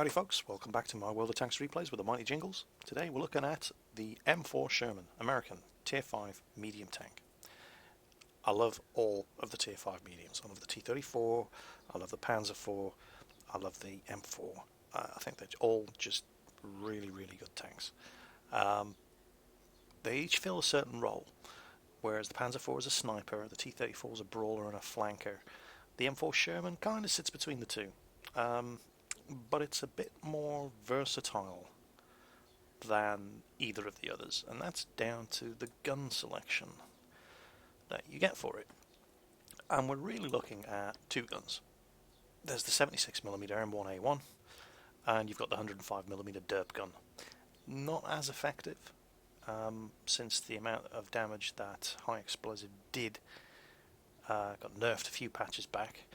Howdy folks, welcome back to my World of Tanks replays with the mighty jingles. Today we're looking at the M4 Sherman American Tier 5 medium tank. I love all of the Tier 5 mediums. I love the T-34, I love the Panzer IV, I love the M4. I think they're all just really good tanks. They each fill a certain role, whereas the Panzer IV is a sniper, the T-34 is a brawler and a flanker. The M4 Sherman kind of sits between the two. But it's a bit more versatile than either of the others, and that's down to the gun selection that you get for it. And we're really looking at two guns. There's the 76mm M1A1, and you've got the 105mm derp gun. Not as effective, since the amount of damage that high explosive did got nerfed a few patches back.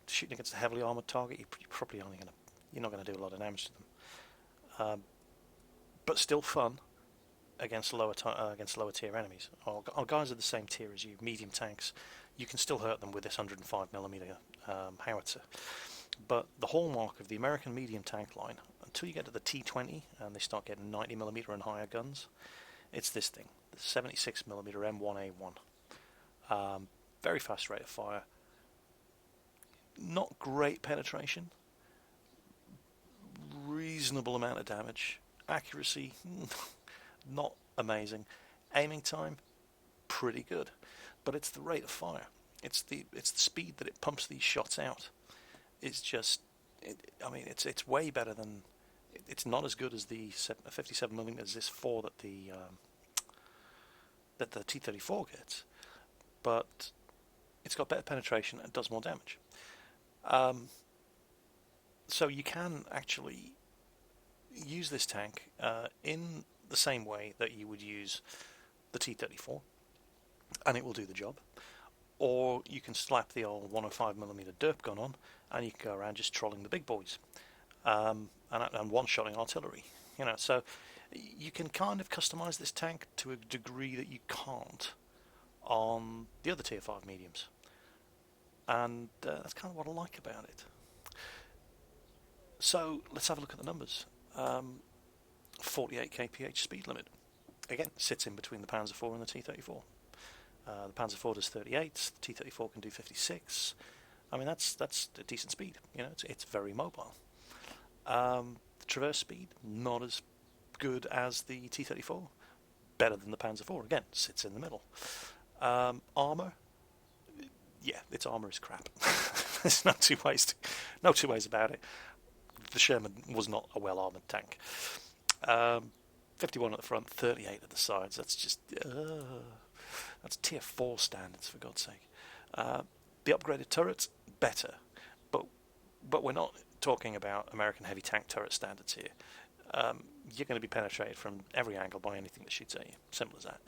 Shooting against a heavily armoured target, you're not going to do a lot of damage to them. But still fun against lower tier enemies, or guys of the same tier as you, medium tanks. You can still hurt them with this 105mm howitzer. But the hallmark of the American medium tank line, until you get to the T20 and they start getting 90mm and higher guns, it's this thing, the 76mm M1A1. Very fast rate of fire. Not great penetration, reasonable amount of damage, accuracy not amazing, aiming time pretty good, but it's the rate of fire, it's the speed that it pumps these shots out. It's just, it's way better than, it's not as good as the 57mm as this 4 that the T-34 gets, but it's got better penetration and does more damage. So you can actually use this tank in the same way that you would use the T-34, and it will do the job. Or you can slap the old 105mm derp gun on, and you can go around just trolling the big boys, and one-shotting artillery. So you can kind of customize this tank to a degree that you can't on the other Tier 5 mediums. And that's kind of what I like about it. So let's have a look at the numbers. 48 kph speed limit. Again, sits in between the Panzer IV and the T-34. The Panzer IV does 38, the T-34 can do 56. That's a decent speed. It's very mobile. The traverse speed, not as good as the T-34. Better than the Panzer IV. Again, sits in the middle. Armour. Yeah, its armour is crap. There's no two ways about it. The Sherman was not a well-armoured tank. 51 at the front, 38 at the sides. That's just that's Tier 4 standards, for God's sake. The upgraded turrets, better, but we're not talking about American heavy tank turret standards here. You're going to be penetrated from every angle by anything that shoots at you. Simple as that.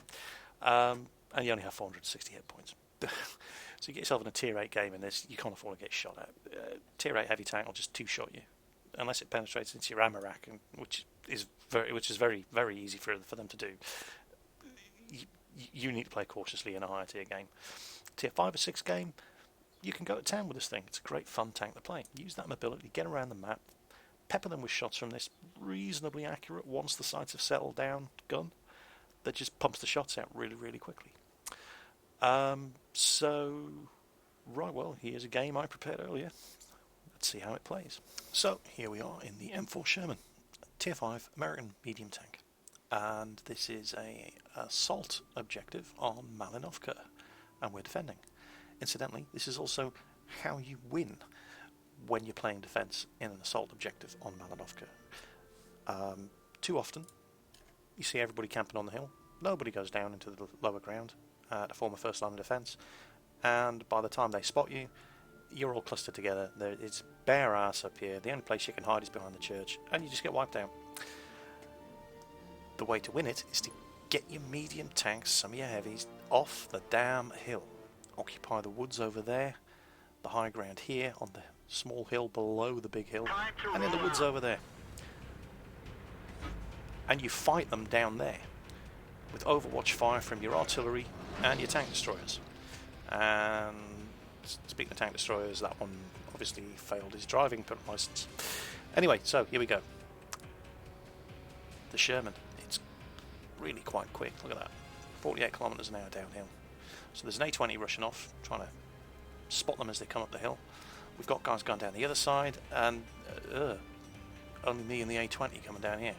And you only have 460 hit points. So you get yourself in a Tier 8 game in this, you can't afford to get shot at. Tier 8 heavy tank will just two-shot you, unless it penetrates into your ammo rack, which is very easy for them to do. You need to play cautiously in a higher tier game. Tier 5 or 6 game, you can go to town with this thing. It's a great fun tank to play. Use that mobility, get around the map, pepper them with shots from this reasonably accurate, once the sights have settled down, gun that just pumps the shots out really quickly. Here's a game I prepared earlier. Let's see how it plays. So here we are in the M4 Sherman, Tier 5 American medium tank, and this is a assault objective on Malinovka, and we're defending. Incidentally, this is also how you win when you're playing defense in an assault objective on Malinovka. Too often you see everybody camping on the hill, nobody goes down into the lower ground to form a first line of defence, and by the time they spot you, you're all clustered together. It's bare ass up here. The only place you can hide is behind the church, and you just get wiped out. The way to win it is to get your medium tanks, some of your heavies, off the damn hill. Occupy the woods over there, the high ground here, on the small hill below the big hill, and in the woods over there. And you fight them down there with overwatch fire from your artillery and your tank destroyers. And speaking of tank destroyers, that one obviously he failed his driving license. Anyway, so here we go. The Sherman, it's really quite quick. Look at that, 48 kilometers an hour downhill. So there's an A20 rushing off, trying to spot them as they come up the hill. We've got guys going down the other side, and only me and the A20 coming down here.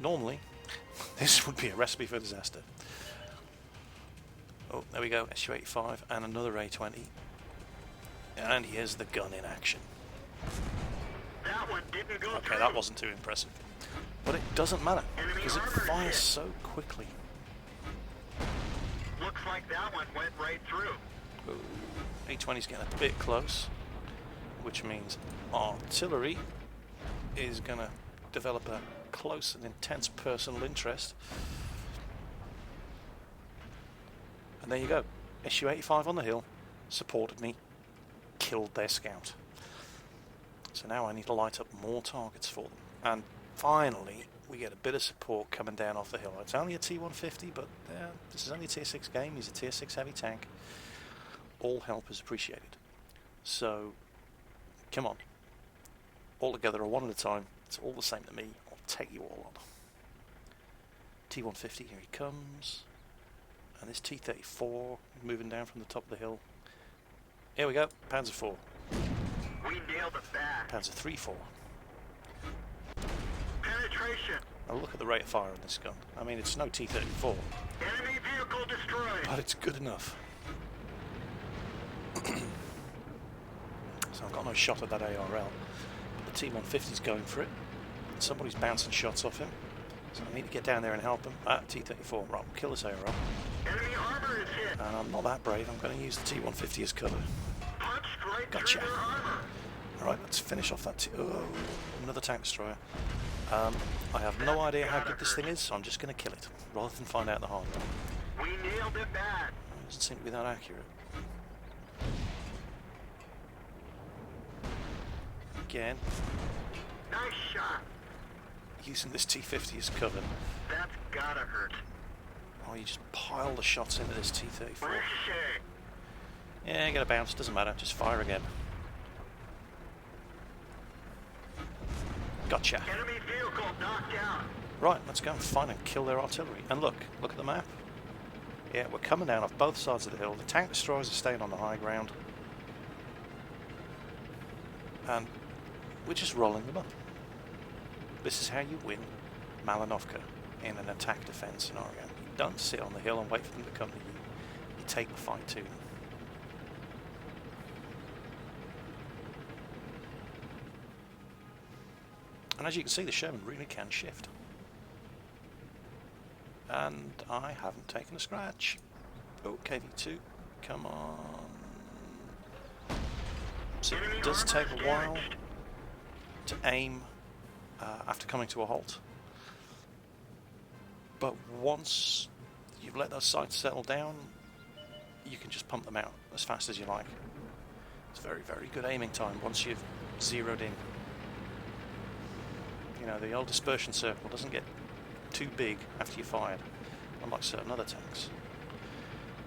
Normally, this would be a recipe for disaster. Oh, there we go, SU-85 and another A20. And here's the gun in action. That one didn't go Okay, that wasn't too impressive. But it doesn't matter, because it fires so quickly. Looks like that one went right through. Oh, A20's getting a bit close, which means artillery is going to develop a close and intense personal interest. And there you go. SU-85 on the hill supported me, killed their scout. So now I need to light up more targets for them. And finally, we get a bit of support coming down off the hill. It's only a T-150, but this is only a Tier 6 game. He's a Tier 6 heavy tank. All help is appreciated. So, come on. All together or one at a time. It's all the same to me. I'll take you all on. T-150, here he comes. And this T-34 moving down from the top of the hill. Here we go, Panzer IV. We nailed it back. Panzer III-4. Penetration. Now look at the rate of fire on this gun. I mean, it's no T-34, Enemy vehicle destroyed. but it's good enough. So I've got no shot at that ARL. But the T-150's going for it. Somebody's bouncing shots off him. So I need to get down there and help him. T-34, right, we'll kill this ARL. Enemy armor is hit. And I'm not that brave, I'm going to use the T-150 as cover. Punched right Gotcha. through their armor. Alright, let's finish off that oh, another tank destroyer. I have no idea how good this thing is, so I'm just going to kill it, rather than find out the hard way. We nailed it back. It doesn't seem to be that accurate. Again, Nice shot. using this T-50 as cover. That's gotta hurt. Oh, you just pile the shots into this T-34. Ricochet. Yeah, get a bounce, doesn't matter, just fire again. Gotcha. Enemy vehicle knocked out. Right, let's go and find and kill their artillery. And look at the map. Yeah, we're coming down off both sides of the hill. The tank destroyers are staying on the high ground. And we're just rolling them up. This is how you win Malinovka in an attack-defense scenario. You don't sit on the hill and wait for them to come to you. You take the fight to them. And as you can see, the Sherman really can shift. And I haven't taken a scratch. Oh, KV2, come on. So it does take a while to aim after coming to a halt. But once you've let those sights settle down, you can just pump them out as fast as you like. It's very, very good aiming time once you've zeroed in. You know, the old dispersion circle doesn't get too big after you're fired, unlike certain other tanks.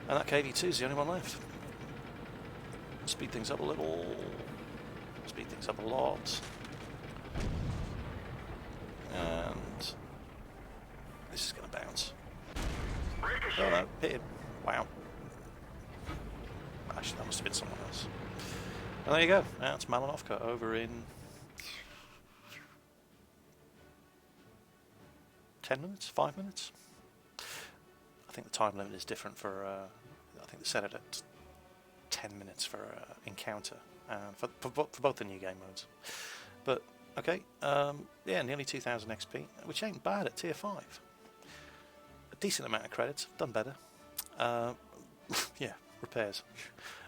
And that KV2 is the only one left. Speed things up a little. Speed things up a lot. And this is going to bounce. Oh no, hit him. Wow. Actually, that must have been someone else. And there you go. That's Malinovka over in 10 minutes? 5 minutes? I think the time limit is different for, I think they set it at 10 minutes for encounter, for both the new game modes. But, okay, yeah, nearly 2000 XP, which ain't bad at tier 5. A decent amount of credits, done better. Yeah, repairs.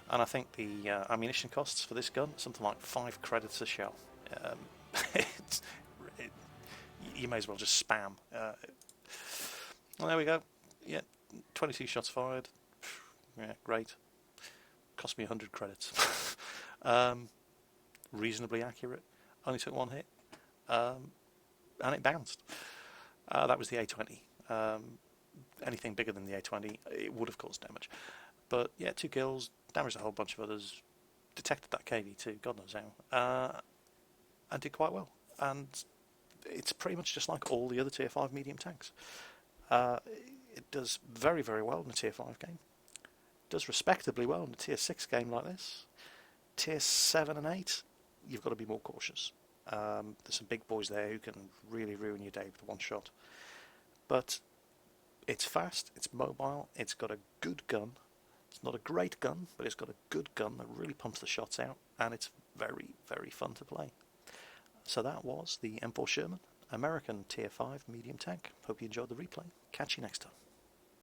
And I think the ammunition costs for this gun, something like 5 credits a shell. You may as well just spam. Well, there we go. Yeah, 22 shots fired. Yeah, great. Cost me 100 credits. Reasonably accurate. Only took 1 hit. And it bounced. That was the A20. Anything bigger than the A20, it would have caused damage. But yeah, 2 kills, damaged a whole bunch of others. detected that KV2, God knows how, and did quite well. And it's pretty much just like all the other Tier 5 medium tanks. It does very, very well in a Tier 5 game. It does respectably well in a Tier 6 game like this. Tier 7 and 8, you've got to be more cautious. There's some big boys there who can really ruin your day with one shot. But it's fast, it's mobile, it's got a good gun. It's not a great gun, but it's got a good gun that really pumps the shots out, and it's very, very fun to play. So that was the M4 Sherman American Tier 5 medium tank. Hope you enjoyed the replay. Catch you next time.